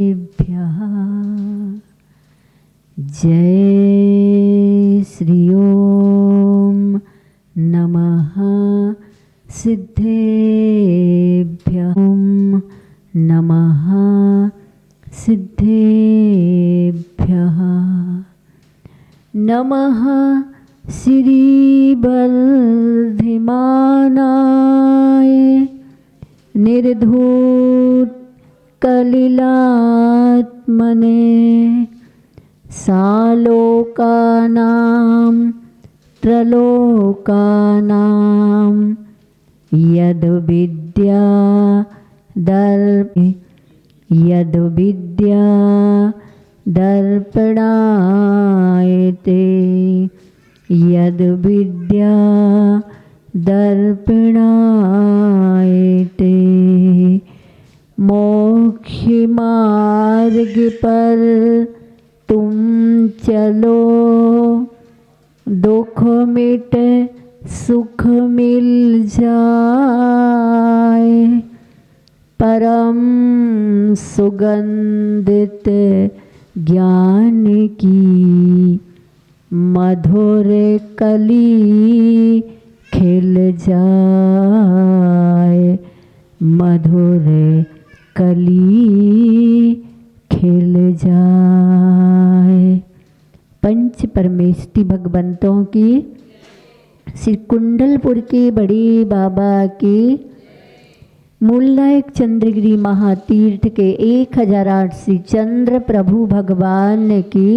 भ्यः जय श्री ओम नमः सिद्धेभ्यः ओम नमः सिद्धेभ्यः नमः श्री बलधिमानाय निर्धूत कलिलात्मने सालोकानां त्रलोकानां यद्विद्या दर्पणायते यद्विद्या दर्पणायते मोक्ष मार्ग पर तुम चलो दुख मिट सुख मिल जाए परम सुगंधित ज्ञान की मधुर कली खिल जाए मधुर कली खिल जाए। पंच परमेष्टि भगवंतों की श्री कुंडलपुर के बड़े बाबा की मूलनायक चंद्रगिरी महातीर्थ के 1008 श्री चंद्र प्रभु भगवान की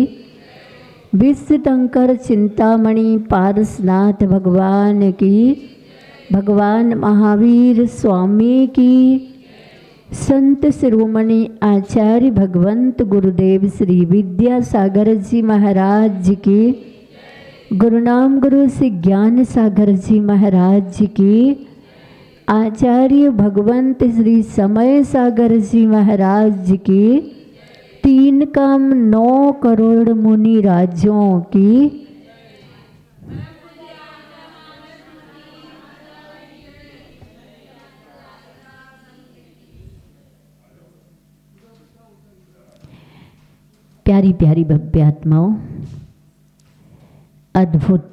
विश्वशंकर चिंतामणि पारसनाथ भगवान की भगवान महावीर स्वामी की संत शिरोमणि आचार्य भगवंत गुरुदेव श्री विद्यासागर जी महाराज जी की गुरुनाम गुरु श्री ज्ञान सागर जी महाराज जी की आचार्य भगवंत श्री समय सागर जी महाराज जी की 3 काम 9 करोड़ मुनि राज्यों की प्यारी प्यारी भव्य आत्माओं, अद्भुत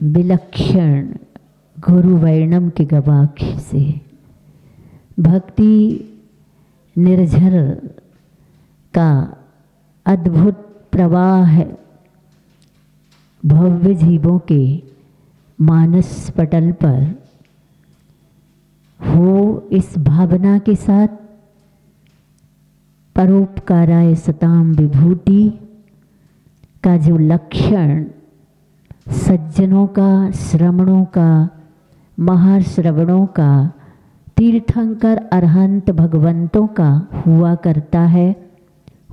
विलक्षण गुरु वर्णम के गवाक्ष से भक्ति निर्झर का अद्भुत प्रवाह भव्य जीवों के मानस पटल पर हो, इस भावना के साथ परोपकाराय सताम विभूति का जो लक्षण सज्जनों का, श्रवणों का, महाश्रवणों का, तीर्थंकर अरहंत भगवंतों का हुआ करता है,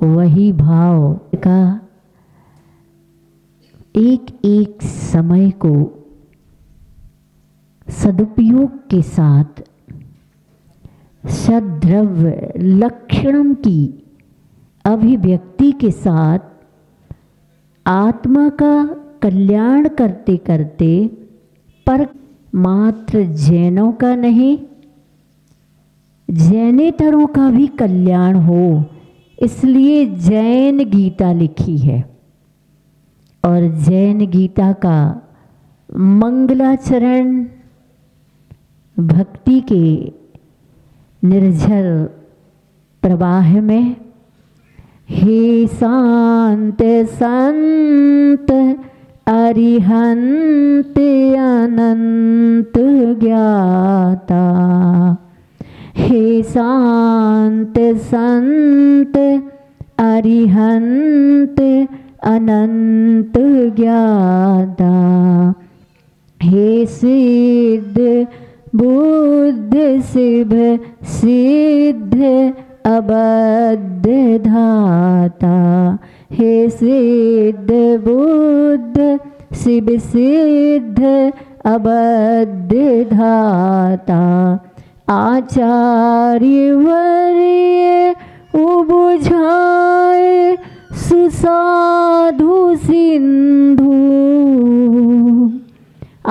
वही भाव का एक एक समय को सदुपयोग के साथ सद्द्रव्य लक्षणम की अभिव्यक्ति के साथ आत्मा का कल्याण करते करते पर मात्र जैनों का नहीं, जैनेतरों का भी कल्याण हो, इसलिए जैन गीता लिखी है। और जैन गीता का मंगलाचरण भक्ति के निर्झर प्रवाह में हे शांत संत अरिहंत अनंत ज्ञाता, हे शांत संत अरिहंत अनंत ज्ञाता, हे सिद्ध बुद्ध शिव सिद्ध अबद्ध धाता, हे सिद्ध बुद्ध शिव सिद्ध अबद्ध धाता, आचार्य वर्य उबुझाए सुसाधु सिंधु,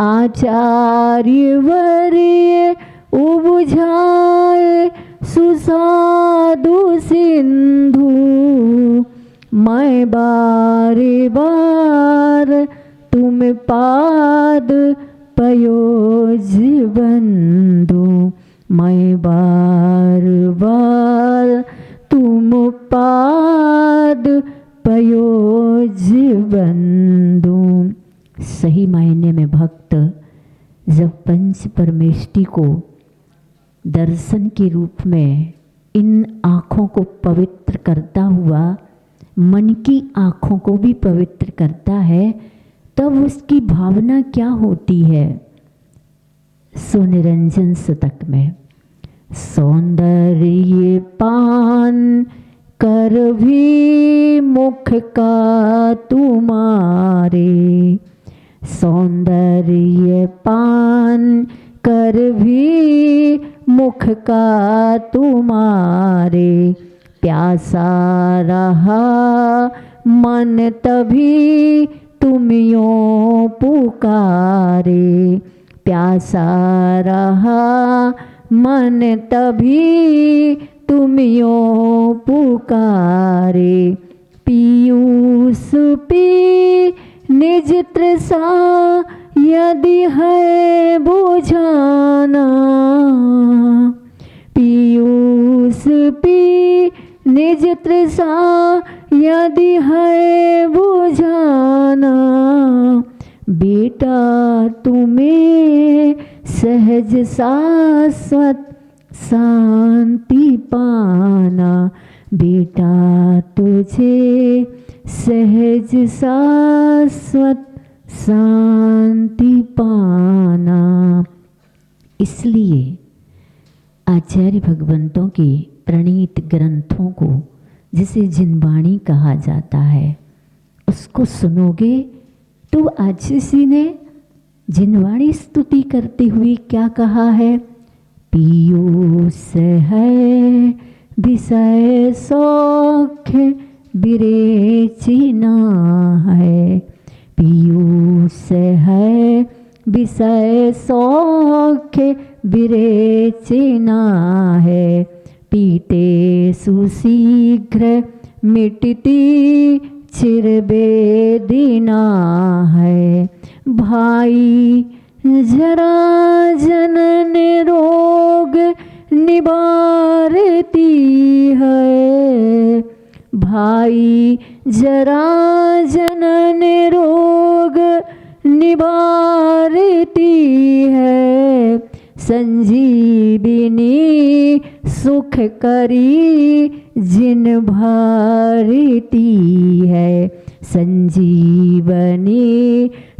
आचार्य वर्य उबुझाए सुसाधु सिंधु मैं बारे बार तुम पाद पयोज बंधु मैं बार बार तुम पाद पयोज बंधु। सही मायने में भक्त जब पंच परमेष्टि को दर्शन के रूप में इन आँखों को पवित्र करता हुआ मन की आँखों को भी पवित्र करता है, तब उसकी भावना क्या होती है। सो निरंजन शतक में सौंदर्य पान कर भी मुख का तुम्हारे, सौंदर्य पान कर भी मुख का तुम्हारे, प्यासा रहा मन तभी तुम यूं पुकारे, प्यासा रहा मन तभी तुम यूं पुकारे, पीयूष पी निज तृषा यदि है बुझाना, पीयूष पी निज तृषा यदि है बुझाना, बेटा तुम्हें सहज शाश्वत शांति पाना, बेटा तुझे सहज शाश्वत शांति पाना। इसलिए आचार्य भगवंतों के प्रणीत ग्रंथों को जिसे जिनवाणी कहा जाता है, उसको सुनोगे तो आचार्य ने जिनवाणी स्तुति करते हुए क्या कहा है, पीयूष है विषय सौख्य विरेचना है, पीयूष है विषय सौख्य विरेचना है, पीते सुशीघ्र मिटती चिरवेदना है, भाई जरा जनन रोग निवारती है, भाई जरा जनन रोग निवारती है, संजीविनी सुख करी जिन भारती है, संजीवनी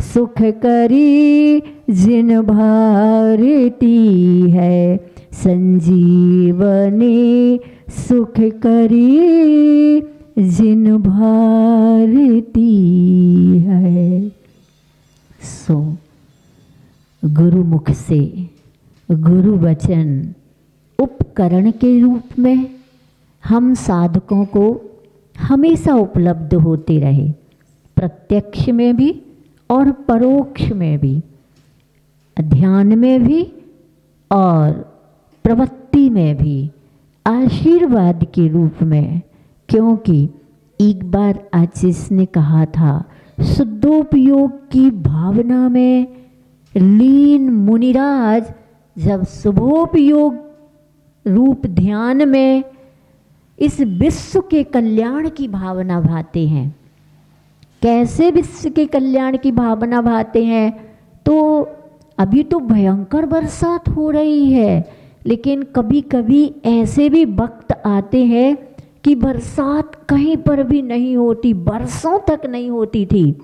सुख करी जिन भारती है, संजीवनी सुख करी जिन भारती है। सो गुरुमुख से गुरु वचन उपकरण के रूप में हम साधकों को हमेशा उपलब्ध होते रहे, प्रत्यक्ष में भी और परोक्ष में भी, ध्यान में भी और प्रवृत्ति में भी, आशीर्वाद के रूप में। क्योंकि एक बार आचार्य ने कहा था, शुद्धोपयोग की भावना में लीन मुनिराज जब शुभोपयोग रूप ध्यान में इस विश्व के कल्याण की भावना भाते हैं। कैसे विश्व के कल्याण की भावना भाते हैं, तो अभी तो भयंकर बरसात हो रही है, लेकिन कभी कभी ऐसे भी वक्त आते हैं कि बरसात कहीं पर भी नहीं होती, बरसों तक नहीं होती थी,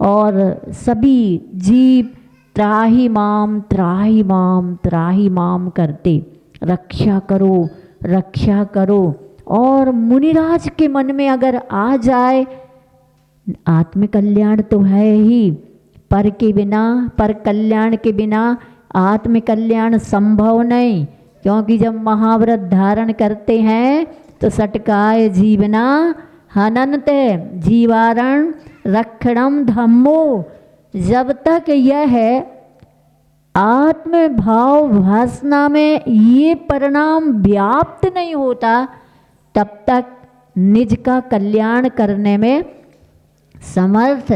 और सभी जीव त्राहि माम त्राहि माम त्राहि माम करते, रक्षा करो रक्षा करो। और मुनिराज के मन में अगर आ जाए, आत्मकल्याण तो है ही, पर के बिना, पर कल्याण के बिना आत्मकल्याण संभव नहीं। क्योंकि जब महाव्रत धारण करते हैं तो सटकाय जीवना हनन्त जीवारण रक्षणम धम्मो, जब तक यह आत्म भाव वासना में ये परिणाम व्याप्त नहीं होता, तब तक निज का कल्याण करने में समर्थ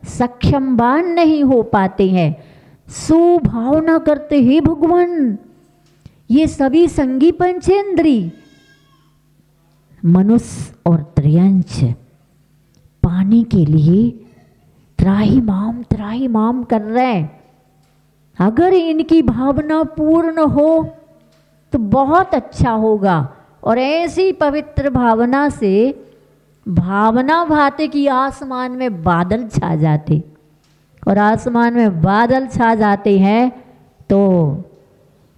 सक्षमवान नहीं हो पाते हैं। सुभावना करते ही भगवान, ये सभी संगी पंचेंद्री मनुष्य और त्रियंश पाने के लिए त्राही माम कर रहे हैं। अगर इनकी भावना पूर्ण हो तो बहुत अच्छा होगा। और ऐसी पवित्र भावना से भावना भाते कि आसमान में बादल छा जाते, और आसमान में बादल छा जाते हैं तो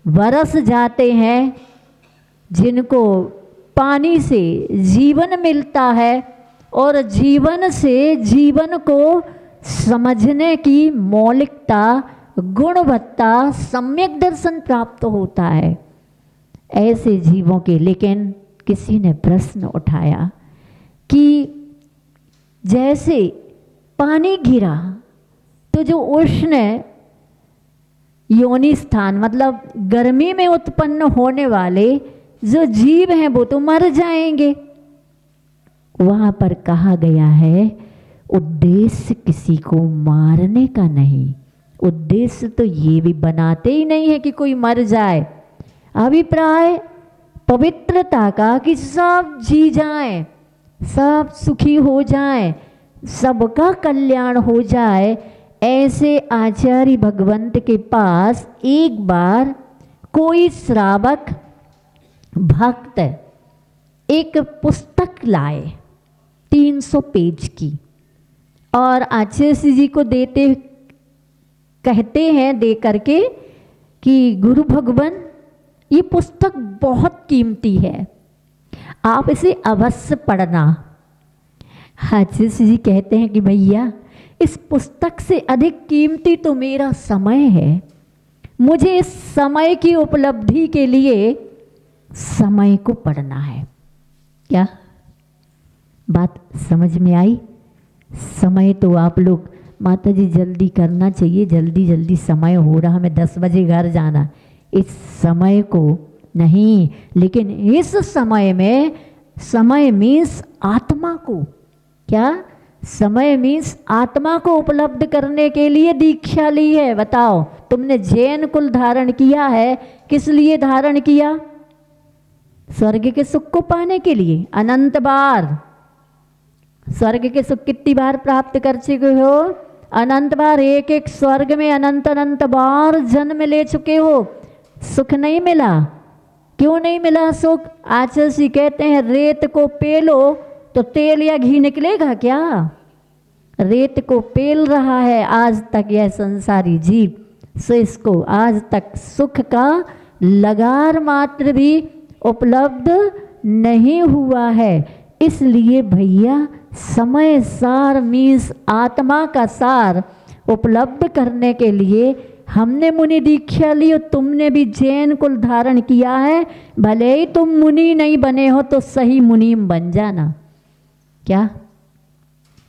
बरस जाते हैं जिनको पानी से जीवन मिलता है, और जीवन से जीवन को समझने की मौलिकता, गुणवत्ता, सम्यक दर्शन प्राप्त होता है ऐसे जीवों के। लेकिन किसी ने प्रश्न उठाया कि जैसे पानी गिरा तो जो उष्ण योनि स्थान मतलब गर्मी में उत्पन्न होने वाले जो जीव हैं वो तो मर जाएंगे। वहाँ पर कहा गया है उद्देश्य किसी को मारने का नहीं, उद्देश्य तो ये भी बनाते ही नहीं है कि कोई मर जाए। अभिप्राय पवित्रता का कि सब जी जाएं, सब सुखी हो जाएं, सबका कल्याण हो जाए। ऐसे आचार्य भगवंत के पास एक बार कोई श्रावक भक्त एक पुस्तक लाए 300 पेज की, और आचार्य जी को देते कहते हैं दे करके कि गुरु भगवान ये पुस्तक बहुत कीमती है, आप इसे अवश्य पढ़ना। आचार्य जी कहते हैं कि भैया इस पुस्तक से अधिक कीमती तो मेरा समय है, मुझे इस समय की उपलब्धि के लिए समय को पढ़ना है। क्या बात समझ में आई? समय तो आप लोग माता जी जल्दी करना चाहिए, जल्दी जल्दी समय हो रहा, हमें 10 बजे घर जाना, इस समय को नहीं, लेकिन इस समय में, समय मीन्स आत्मा को, क्या समय मीन्स आत्मा को उपलब्ध करने के लिए दीक्षा ली है। बताओ, तुमने जैन कुल धारण किया है, किस लिए धारण किया? स्वर्ग के सुख को पाने के लिए। अनंत बार स्वर्ग के सुख कितनी बार प्राप्त कर चुके हो? अनंत बार, एक एक स्वर्ग में अनंत अनंत बार जन्म ले चुके हो, सुख नहीं मिला। क्यों नहीं मिला सुख? आचार्य जी कहते हैं रेत को पेलो तो तेल या घी निकलेगा क्या? रेत को पेल रहा है आज तक यह संसारी जीव, सो इसको आज तक सुख का लगार मात्र भी उपलब्ध नहीं हुआ है। इसलिए भैया समय सार मीन्स आत्मा का सार उपलब्ध करने के लिए हमने मुनि दीक्षा ली और तुमने भी जैन कुल धारण किया है। भले ही तुम मुनि नहीं बने हो तो सही मुनीम बन जाना। क्या?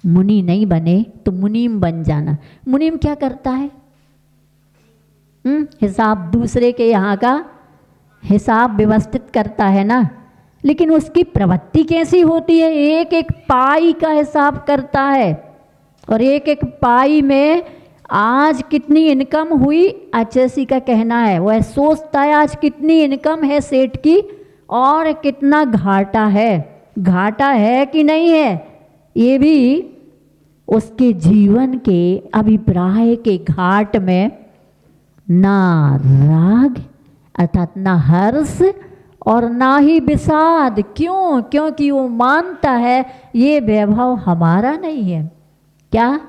मुनि नहीं बने तो मुनीम बन जाना। मुनीम क्या करता है? हिसाब, दूसरे के यहाँ का हिसाब व्यवस्थित करता है ना, लेकिन उसकी प्रवृत्ति कैसी होती है? एक एक पाई का हिसाब करता है, और एक एक पाई में आज कितनी इनकम हुई, आचार्य का कहना है वह सोचता है आज कितनी इनकम है सेठ की और कितना घाटा है, घाटा है कि नहीं है, ये भी उसके जीवन के अभिप्राय के घाट में ना राग अर्थात ना हर्ष और ना ही विषाद। क्यों? क्योंकि वो मानता है ये वैभव हमारा नहीं है। क्या?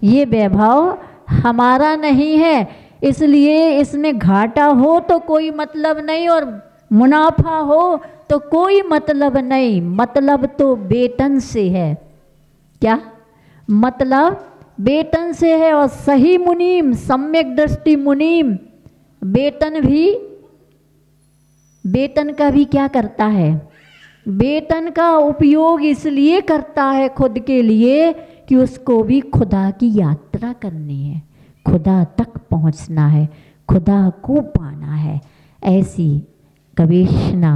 ये वैभव हमारा नहीं है, इसलिए इसमें घाटा हो तो कोई मतलब नहीं और मुनाफा हो तो कोई मतलब नहीं। मतलब तो वेतन से है। क्या मतलब? वेतन से है। और सही मुनीम, सम्यक दृष्टि मुनीम वेतन का भी क्या करता है? वेतन का उपयोग इसलिए करता है खुद के लिए कि उसको भी खुदा की यात्रा करनी है, खुदा तक पहुंचना है, खुदा को पाना है। ऐसी गवेषणा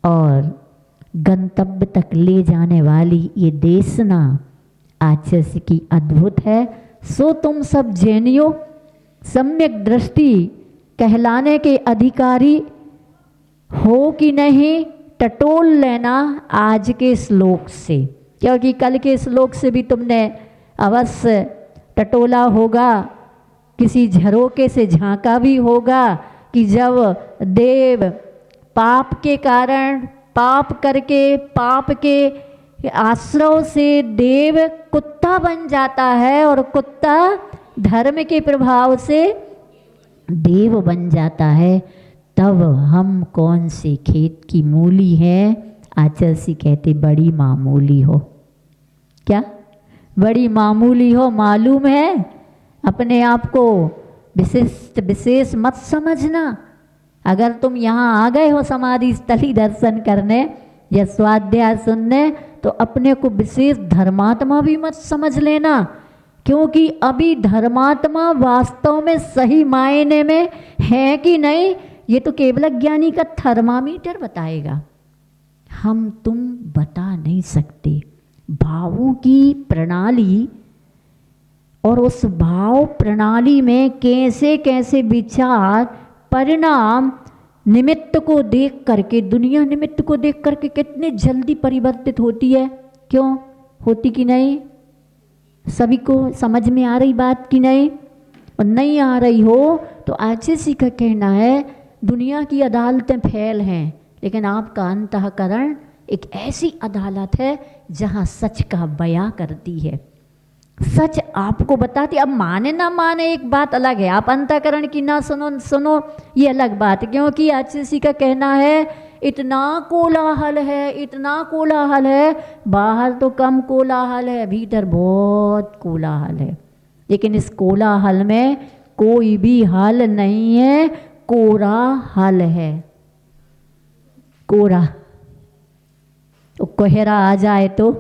और गंतव्य तक ले जाने वाली ये देशना आचार्य की अद्भुत है। सो तुम सब जैनियों सम्यक दृष्टि कहलाने के अधिकारी हो कि नहीं, टटोल लेना आज के श्लोक से, क्योंकि कल के श्लोक से भी तुमने अवश्य टटोला होगा, किसी झरोके से झांका भी होगा कि जब देव पाप के कारण, पाप करके, पाप के आश्रय से देव कुत्ता बन जाता है और कुत्ता धर्म के प्रभाव से देव बन जाता है, तब हम कौन से खेत की मूली है। आचार्य कहते बड़ी मामूली हो। क्या बड़ी मामूली हो मालूम है? अपने आप को विशिष्ट विशेष मत समझना। अगर तुम यहाँ आ गए हो समाधि स्थली दर्शन करने या स्वाध्याय सुनने, तो अपने को विशेष धर्मात्मा भी मत समझ लेना, क्योंकि अभी धर्मात्मा वास्तव में सही मायने में है कि नहीं, ये तो केवल ज्ञानी का थर्मामीटर बताएगा। हम तुम बता नहीं सकते। भावों की प्रणाली और उस भाव प्रणाली में कैसे कैसे विचार परिणाम निमित्त को देख करके, दुनिया निमित्त को देख करके कितने जल्दी परिवर्तित होती है। क्यों होती कि नहीं? सभी को समझ में आ रही बात कि नहीं? और नहीं आ रही हो तो आचार्य का कहना है दुनिया की अदालतें फैल हैं, लेकिन आपका अंतःकरण एक ऐसी अदालत है जहाँ सच का बयां करती है, सच आपको बताती। अब माने ना माने एक बात अलग है, आप अंतःकरण की ना सुनो ये अलग बात है, क्योंकि आचार्य का कहना है इतना कोलाहल है, इतना कोलाहल है, बाहर तो कम कोलाहल है, भीतर बहुत कोलाहल है, लेकिन इस कोलाहल में कोई भी हल नहीं है, कोरा हल है। कोरा तो कोहरा आ जाए तो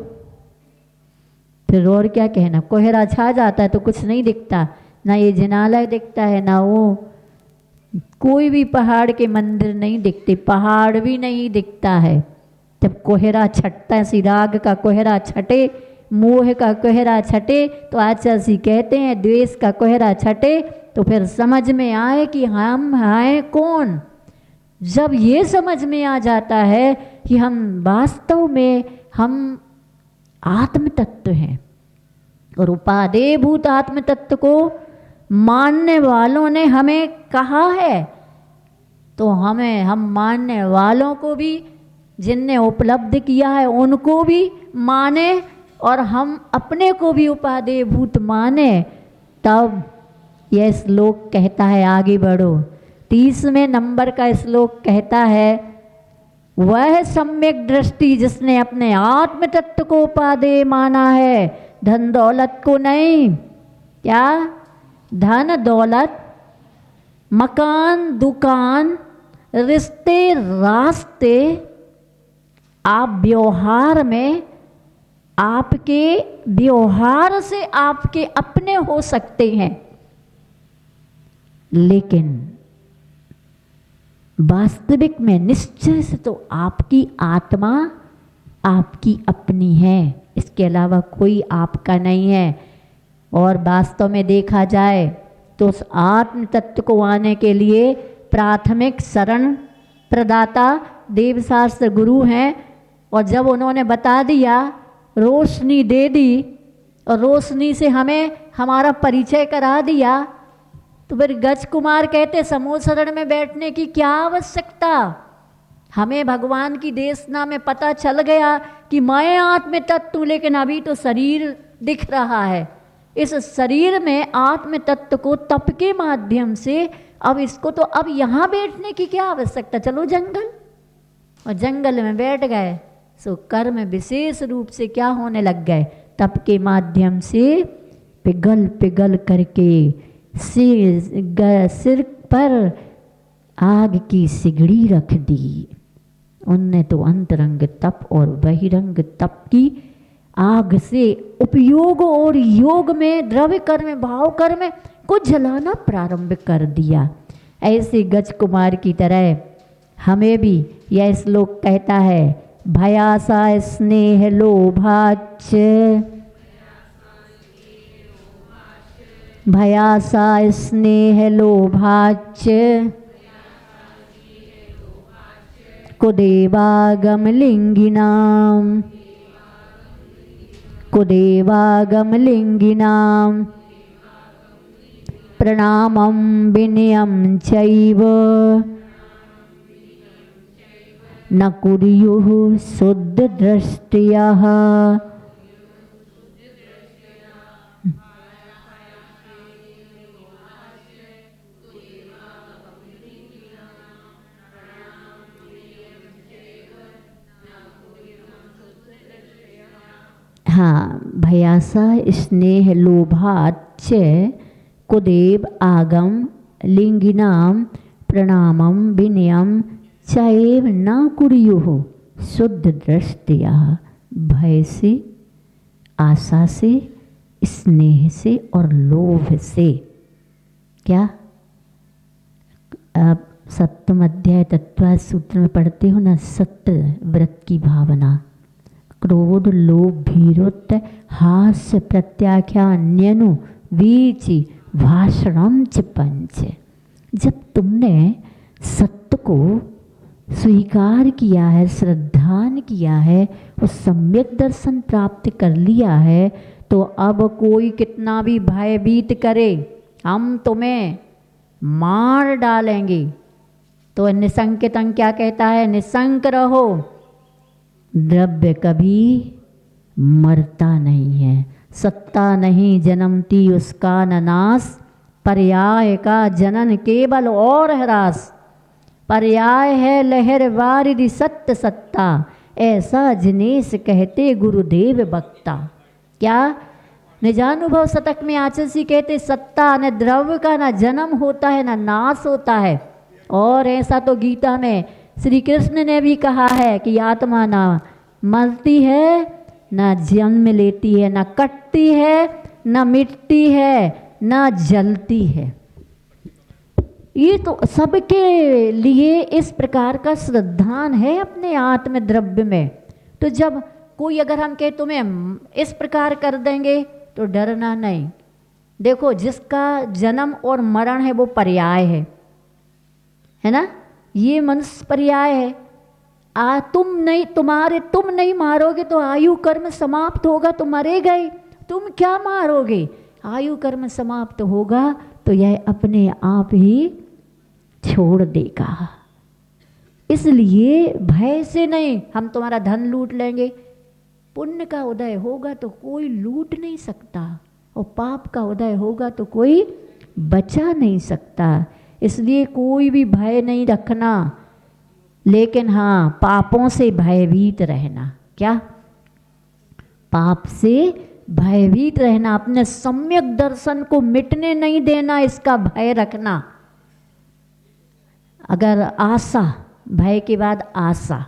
फिर और क्या कहना, कोहरा छा जाता है तो कुछ नहीं दिखता, ना ये जिनालय दिखता है, ना वो कोई भी पहाड़ के मंदिर नहीं दिखते, पहाड़ भी नहीं दिखता है। जब कोहरा छटता है, सिराग का कोहरा छटे, मोह का कोहरा छटे, तो आचार्य कहते हैं द्वेष का कोहरा छटे तो फिर समझ में आए कि हम हैं कौन। जब ये समझ में आ जाता है कि हम वास्तव में हम आत्म तत्व हैं और उपादेयभूत आत्म तत्व को मानने वालों ने हमें कहा है, तो हम मानने वालों को भी, जिनने उपलब्ध किया है उनको भी माने और हम अपने को भी उपादेयभूत माने, तब यह श्लोक कहता है आगे बढ़ो। 30वें नंबर का श्लोक कहता है वह सम्यक दृष्टि जिसने अपने आत्म तत्व को उपादेय माना है, धन दौलत को नहीं। क्या? धन दौलत, मकान, दुकान, रिश्ते, रास्ते, आप व्यवहार में, आपके व्यवहार से आपके अपने हो सकते हैं, लेकिन वास्तविक में निश्चय से तो आपकी आत्मा आपकी अपनी है, इसके अलावा कोई आपका नहीं है। और वास्तव में देखा जाए तो उस आत्म तत्व को आने के लिए प्राथमिक शरण प्रदाता देवशास्त्र गुरु हैं, और जब उन्होंने बता दिया, रोशनी दे दी और रोशनी से हमें हमारा परिचय करा दिया, तो फिर गज कुमार कहते समूह शरण में बैठने की क्या आवश्यकता। हमें भगवान की देशना में पता चल गया कि मैं आत्म तत्व, लेकिन अभी तो शरीर दिख रहा है। इस शरीर में आत्म तत्व को तप के माध्यम से, अब इसको तो अब यहाँ बैठने की क्या आवश्यकता, चलो जंगल, और जंगल में बैठ गए, सो कर्म विशेष रूप से क्या होने लग गए, तप के माध्यम से पिघल पिघल करके सिर पर आग की सिगड़ी रख दी। उनने तो अंतरंग तप और बहिरंग तप की आग से उपयोग और योग में, द्रव्य कर्म, भाव कर्म को जलाना प्रारंभ कर दिया। ऐसे गज कुमार की तरह हमें भी यह श्लोक कहता है, भयासा स्नेह लोभाच, भयासा स्नेह लोभाच, कुदेवागमलिंगिनाम, कुदेवागमलिंगिनाम प्रणामं विनयं चैव न कुर्युः शुद्धदृष्टयः। हाँ, भयासा स्नेह लोभाच कुदेव आगम लिंगिनाम प्रणामं विनयम चैव न कुर्युः शुद्ध दृष्टया। भय से, आशा से, स्नेह से और लोभ से, क्या आप सप्तम अध्याय तत्व सूत्र में पढ़ते हो ना, सत्य व्रत की भावना, क्रोध लोभ भीरुत हास्य प्रत्याख्यान्यनु वीचि भाषणम च पंच। जब तुमने सत्य को स्वीकार किया है, श्रद्धान किया है और सम्यक दर्शन प्राप्त कर लिया है, तो अब कोई कितना भी भयभीत करे, हम तुम्हें मार डालेंगे। तो निसंकेतन क्या कहता है, निसंक रहो, द्रव्य कभी मरता नहीं है, सत्ता नहीं जन्मती उसका न नाश, पर्याय का जनन केवल और ह्रास, पर्याय है लहर वारिधि सत्य सत्ता, ऐसा जिनेश कहते गुरुदेव वक्ता। क्या निजानुभव शतक में आचार्य जी कहते, सत्ता न द्रव्य का न जन्म होता है न नाश होता है। और ऐसा तो गीता में श्री कृष्ण ने भी कहा है कि आत्मा ना मरती है, ना जन्म लेती है, ना कटती है, ना मिटती है, ना जलती है। ये तो सबके लिए इस प्रकार का श्रद्धान है अपने आत्म द्रव्य में। तो जब कोई अगर हम कहे तुम्हें इस प्रकार कर देंगे तो डरना नहीं। देखो, जिसका जन्म और मरण है वो पर्याय है ना, ये मनुष्य पर्याय है। तुम नहीं मारोगे तो आयु कर्म समाप्त होगा, तो मरे गए, तुम क्या मारोगे, आयु कर्म समाप्त होगा तो यह अपने आप ही छोड़ देगा। इसलिए भय से नहीं, हम तुम्हारा धन लूट लेंगे, पुण्य का उदय होगा तो कोई लूट नहीं सकता, और पाप का उदय होगा तो कोई बचा नहीं सकता। इसलिए कोई भी भय नहीं रखना, लेकिन हाँ पापों से भयभीत रहना। क्या, पाप से भयभीत रहना, अपने सम्यक दर्शन को मिटने नहीं देना, इसका भय रखना। अगर आशा, भय के बाद आशा,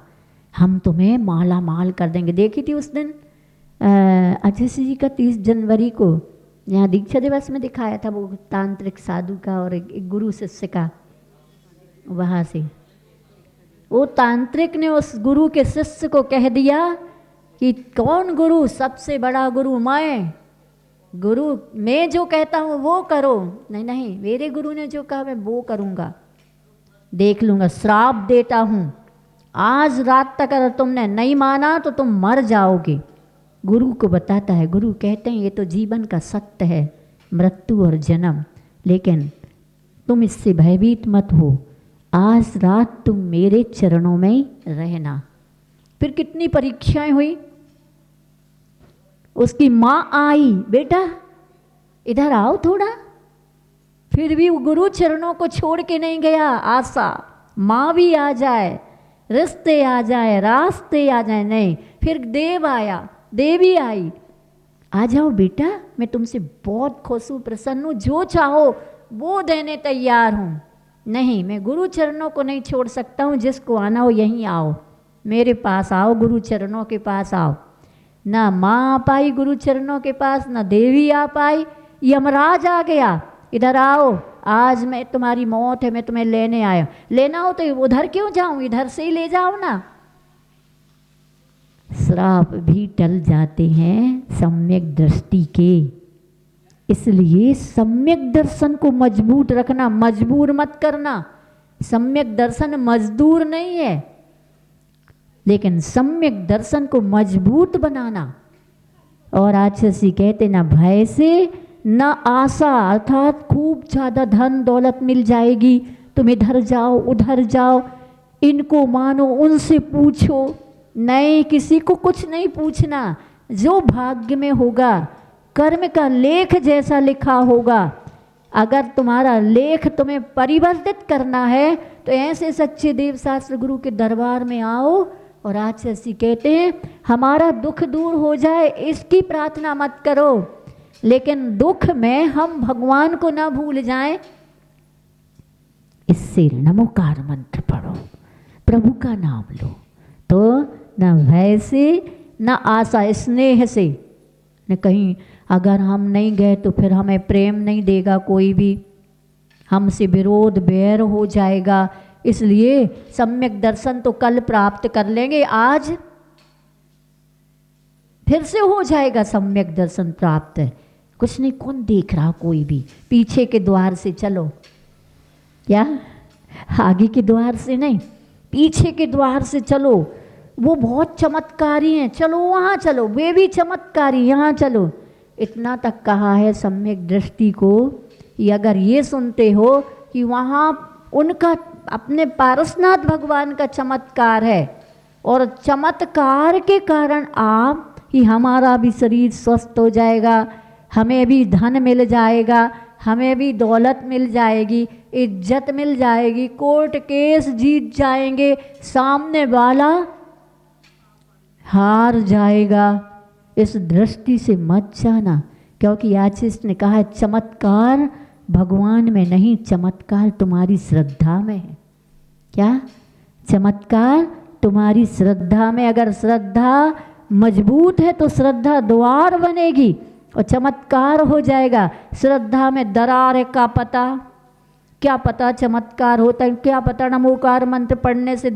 हम तुम्हें माला माल कर देंगे। देखी थी उस दिन अजय जी का 30 जनवरी को यहाँ दीक्षा दिवस में दिखाया था, वो तांत्रिक साधु का और एक गुरु शिष्य का। वहाँ से वो तांत्रिक ने उस गुरु के शिष्य को कह दिया कि कौन गुरु, सबसे बड़ा गुरु मैं जो कहता हूँ वो करो। नहीं नहीं, मेरे गुरु ने जो कहा मैं वो करूँगा, देख लूँगा, श्राप देता हूँ, आज रात तक अगर तुमने नहीं माना तो तुम मर जाओगे। गुरु को बताता है, गुरु कहते हैं ये तो जीवन का सत्य है, मृत्यु और जन्म, लेकिन तुम इससे भयभीत मत हो, आज रात तुम मेरे चरणों में ही रहना। फिर कितनी परीक्षाएं हुई, उसकी माँ आई, बेटा इधर आओ थोड़ा, फिर भी वो गुरु चरणों को छोड़ के नहीं गया। आशा माँ भी आ जाए, रिश्ते आ जाए, रास्ते आ जाए, नहीं, फिर देव आया, देवी आई, आ जाओ बेटा, मैं तुमसे बहुत खुश हूँ, प्रसन्न हूँ, जो चाहो वो देने तैयार हूँ। नहीं, मैं गुरु चरणों को नहीं छोड़ सकता हूँ, जिसको आना हो यहीं आओ, मेरे पास आओ, गुरु चरणों के पास आओ। ना माँ आ पाई गुरु चरणों के पास, ना देवी आ पाई, यमराज आ गया। इधर आओ, आज मैं तुम्हारी मौत है, मैं तुम्हें लेने आया। लेना हो तो उधर क्यों जाऊं, इधर से ही ले जाओ ना। श्राप भी टल जाते हैं सम्यक दृष्टि के। इसलिए सम्यक दर्शन को मजबूत रखना, मजबूर मत करना। सम्यक दर्शन मजदूर नहीं है, लेकिन सम्यक दर्शन को मजबूत बनाना। और आचार्य कहते ना भय से न आशा, अर्थात खूब ज़्यादा धन दौलत मिल जाएगी, तुम इधर जाओ उधर जाओ, इनको मानो उनसे पूछो। नहीं, किसी को कुछ नहीं पूछना। जो भाग्य में होगा, कर्म का लेख जैसा लिखा होगा, अगर तुम्हारा लेख तुम्हें परिवर्तित करना है तो ऐसे सच्चे देव शास्त्र गुरु के दरबार में आओ। और आचार्य कहते हैं हमारा दुख दूर हो जाए इसकी प्रार्थना मत करो, लेकिन दुख में हम भगवान को ना भूल जाएं, इससे नमोकार मंत्र पढ़ो, प्रभु का नाम लो, तो न भय से न आशा, स्नेह से। न कहीं अगर हम नहीं गए तो फिर हमें प्रेम नहीं देगा कोई भी, हमसे विरोध बैर हो जाएगा। इसलिए सम्यक दर्शन तो कल प्राप्त कर लेंगे, आज फिर से हो जाएगा सम्यक दर्शन प्राप्त। कुछ नहीं, कौन देख रहा, कोई भी। पीछे के द्वार से चलो, क्या आगे के द्वार से नहीं, पीछे के द्वार से चलो। वो बहुत चमत्कारी हैं, चलो वहाँ चलो, वे भी चमत्कारी, यहाँ चलो। इतना तक कहा है सम्यक दृष्टि को कि अगर ये सुनते हो कि वहाँ उनका अपने पारसनाथ भगवान का चमत्कार है, और चमत्कार के कारण आप कि हमारा भी शरीर स्वस्थ हो जाएगा, हमें भी धन मिल जाएगा, हमें भी दौलत मिल जाएगी, इज्जत मिल जाएगी, कोर्ट केस जीत जाएंगे, सामने वाला हार जाएगा, इस दृष्टि से मत जाना। क्योंकि आचार्य ने कहा है चमत्कार भगवान में नहीं, चमत्कार तुम्हारी श्रद्धा में है। क्या चमत्कार तुम्हारी श्रद्धा में। अगर श्रद्धा मजबूत है तो श्रद्धा द्वार बनेगी और चमत्कार हो जाएगा। श्रद्धा में दरार है का पता, क्या पता चमत्कार होता है, क्या पता नमोकार मंत्र पढ़ने से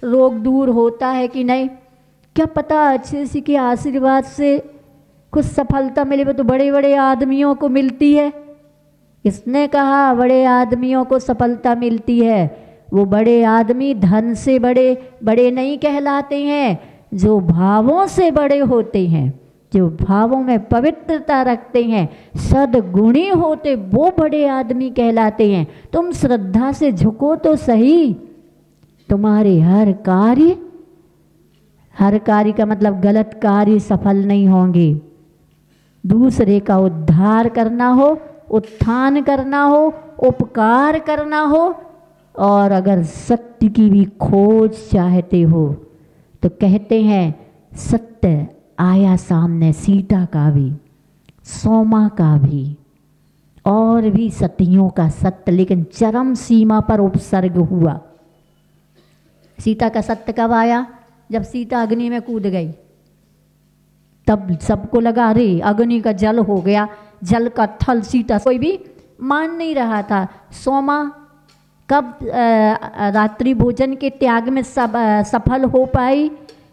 रोग दूर होता है कि नहीं, क्या पता अच्छे के आशीर्वाद से कुछ सफलता मिले। वो तो बड़े बड़े आदमियों को मिलती है। इसने कहा बड़े आदमियों को सफलता मिलती है। वो बड़े आदमी धन से बड़े बड़े नहीं कहलाते हैं, जो भावों से बड़े होते हैं, जो भावों में पवित्रता रखते हैं, सद्गुणी होते, वो बड़े आदमी कहलाते हैं। तुम श्रद्धा से झुको तो सही, तुम्हारे हर कार्य का मतलब गलत कार्य सफल नहीं होंगे। दूसरे का उद्धार करना हो, उत्थान करना हो, उपकार करना हो, और अगर सत्य की भी खोज चाहते हो तो कहते हैं सत्य आया सामने, सीता का भी, सोमा का भी, और भी सतियों का सत्य, लेकिन चरम सीमा पर उपसर्ग हुआ। सीता का सत्य कब आया? जब सीता अग्नि में कूद गई, तब सबको लगा अरे अग्नि का जल हो गया, जल का थल सीता, कोई भी मान नहीं रहा था। सोमा कब रात्रि भोजन के त्याग में सफल हो पाई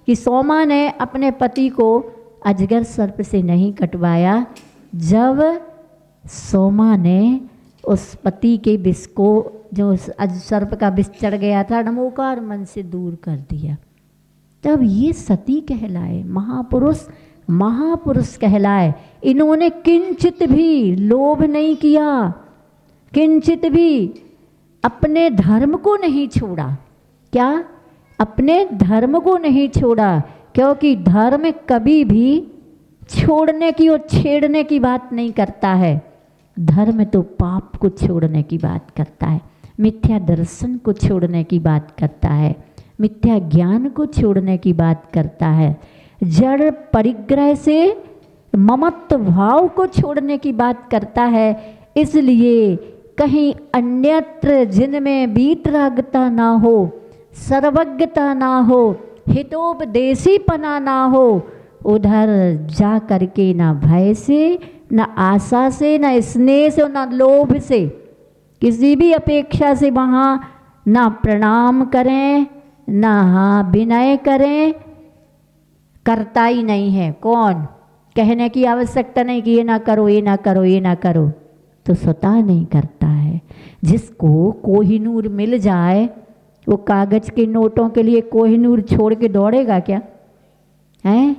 कि सोमा ने अपने पति को अजगर सर्प से नहीं कटवाया, जब सोमा ने उस पति के विष को, जो सर्प का विष चढ़ गया था, नमोकार मन से दूर कर दिया। तब ये सती कहलाए, महापुरुष कहलाए। इन्होंने किंचित भी लोभ नहीं किया, किंचित भी अपने धर्म को नहीं छोड़ा। क्या? अपने धर्म को नहीं छोड़ा, क्योंकि धर्म कभी भी छोड़ने की और छेड़ने की बात नहीं करता है। धर्म तो पाप को छोड़ने की बात करता है, मिथ्या दर्शन को छोड़ने की बात करता है, मिथ्या ज्ञान को छोड़ने की बात करता है, जड़ परिग्रह से ममत्व भाव को छोड़ने की बात करता है। इसलिए कहीं अन्यत्र जिनमें वीतरागता ना हो, सर्वज्ञता ना हो, हितोपदेशीपना ना हो, उधर जा करके ना भय से न आशा से, न स्नेह से, न लोभ से, किसी भी अपेक्षा से वहाँ ना प्रणाम करें, ना हाँ विनय करें, करता ही नहीं है। कौन? कहने की आवश्यकता नहीं कि ये ना करो, ये ना करो, ये ना करो, तो स्वतः नहीं करता है। जिसको कोहिनूर मिल जाए वो कागज के नोटों के लिए कोहिनूर छोड़ के दौड़ेगा क्या? हैं?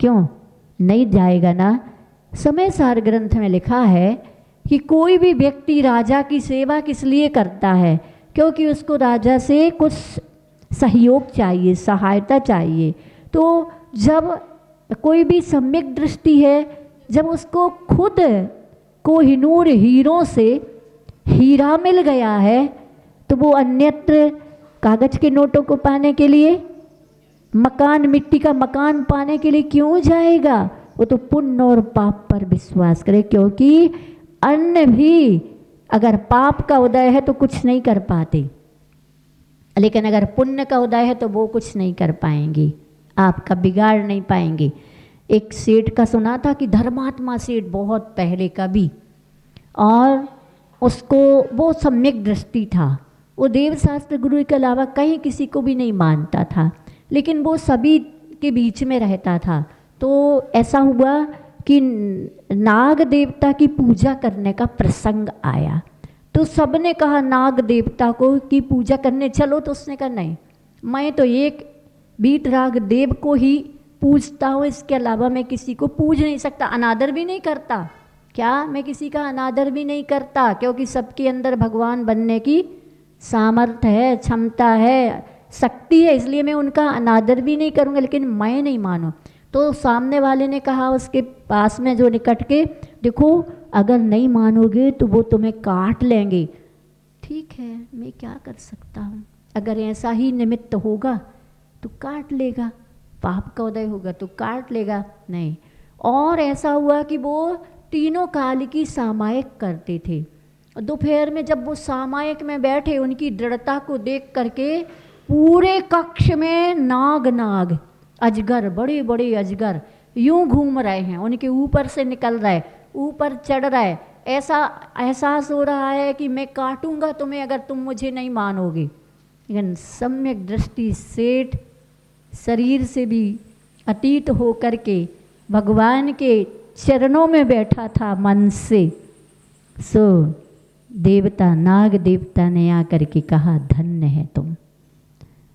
क्यों नहीं जाएगा ना। समय सार ग्रंथ में लिखा है कि कोई भी व्यक्ति राजा की सेवा किस लिए करता है? क्योंकि उसको राजा से कुछ सहयोग चाहिए, सहायता चाहिए। तो जब कोई भी सम्यक दृष्टि है, जब उसको खुद कोहिनूर हीरों से हीरा मिल गया है, तो वो अन्यत्र कागज के नोटों को पाने के लिए, मकान, मिट्टी का मकान पाने के लिए क्यों जाएगा? वो तो पुण्य और पाप पर विश्वास करे, क्योंकि अन्य भी अगर पाप का उदय है तो कुछ नहीं कर पाते, लेकिन अगर पुण्य का उदय है तो वो कुछ नहीं कर पाएंगे, आपका बिगाड़ नहीं पाएंगे। एक सेठ का सुना था कि धर्मात्मा सेठ, बहुत पहले का भी, और उसको वो सम्यक दृष्टि था। वो देव शास्त्र गुरु के अलावा कहीं किसी को भी नहीं मानता था, लेकिन वो सभी के बीच में रहता था। तो ऐसा हुआ कि नाग देवता की पूजा करने का प्रसंग आया, तो सबने कहा नाग देवता को की पूजा करने चलो। तो उसने कहा नहीं, मैं तो एक वीतराग देव को ही पूजता हूँ, इसके अलावा मैं किसी को पूज नहीं सकता, अनादर भी नहीं करता। क्या? मैं किसी का अनादर भी नहीं करता, क्योंकि सबके अंदर भगवान बनने की सामर्थ्य है, क्षमता है, शक्ति है, इसलिए मैं उनका अनादर भी नहीं करूँगा, लेकिन मैं नहीं मानूँ। तो सामने वाले ने कहा उसके पास में जो निकट के, देखो अगर नहीं मानोगे तो वो तुम्हें काट लेंगे। ठीक है, मैं क्या कर सकता हूँ, अगर ऐसा ही निमित्त होगा तो काट लेगा, पाप का उदय होगा तो काट लेगा। नहीं, और ऐसा हुआ कि वो तीनों काल की सामायिक करते थे। दोपहर में जब वो सामायिक में बैठे, उनकी दृढ़ता को देख करके पूरे कक्ष में नाग नाग अजगर, बड़े बड़े अजगर यूं घूम रहे हैं, उनके ऊपर से निकल रहे, ऊपर चढ़ रहे। ऐसा एहसास हो रहा है कि मैं काटूंगा तुम्हें अगर तुम मुझे नहीं मानोगे। लेकिन सम्यक दृष्टि सेठ शरीर से भी अतीत हो करके भगवान के चरणों में बैठा था मन से। सो देवता, नाग देवता ने आकर के कहा धन्य है तुम,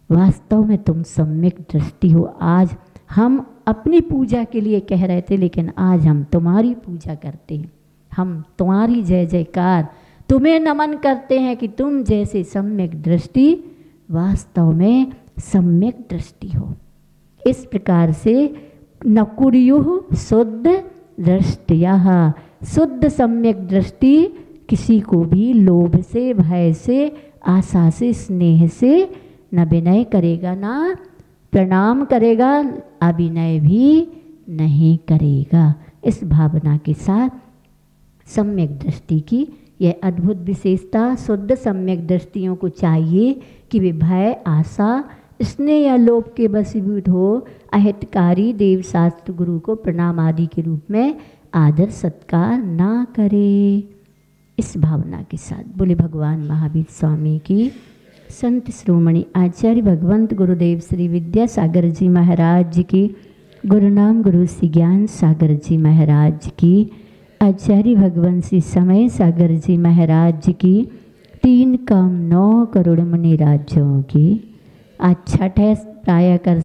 वास्तव में तुम सम्यक दृष्टि हो। आज हम अपनी पूजा के लिए कह रहे थे, लेकिन आज हम तुम्हारी पूजा करते हैं, हम तुम्हारी जय जयकार, तुम्हें नमन करते हैं कि तुम जैसे सम्यक दृष्टि वास्तव में सम्यक दृष्टि हो। इस प्रकार से न कुर्युः शुद्ध दृष्टियः, शुद्ध सम्यक दृष्टि किसी को भी लोभ से, भय से, आशा से, स्नेह से न विनय करेगा, ना प्रणाम करेगा, अभिनय भी नहीं करेगा। इस भावना के साथ सम्यक दृष्टि की यह अद्भुत विशेषता शुद्ध सम्यक दृष्टियों को चाहिए कि वे भय, आशा, स्नेह या लोभ के वशीभूत हो, अहितकारी देव शास्त्र गुरु को प्रणाम आदि के रूप में आदर सत्कार ना करे। इस भावना के साथ बोले भगवान महावीर स्वामी की, संत श्रोमणी आचार्य भगवंत गुरुदेव श्री विद्यासागर जी महाराज की, गुरु नाम गुरु श्री ज्ञान सागर जी महाराज की, आचार्य भगवंत श्री समय सागर जी महाराज की, 3 कम 9 करोड़ मुनि राज्यों की। आज छठ है, प्राय कर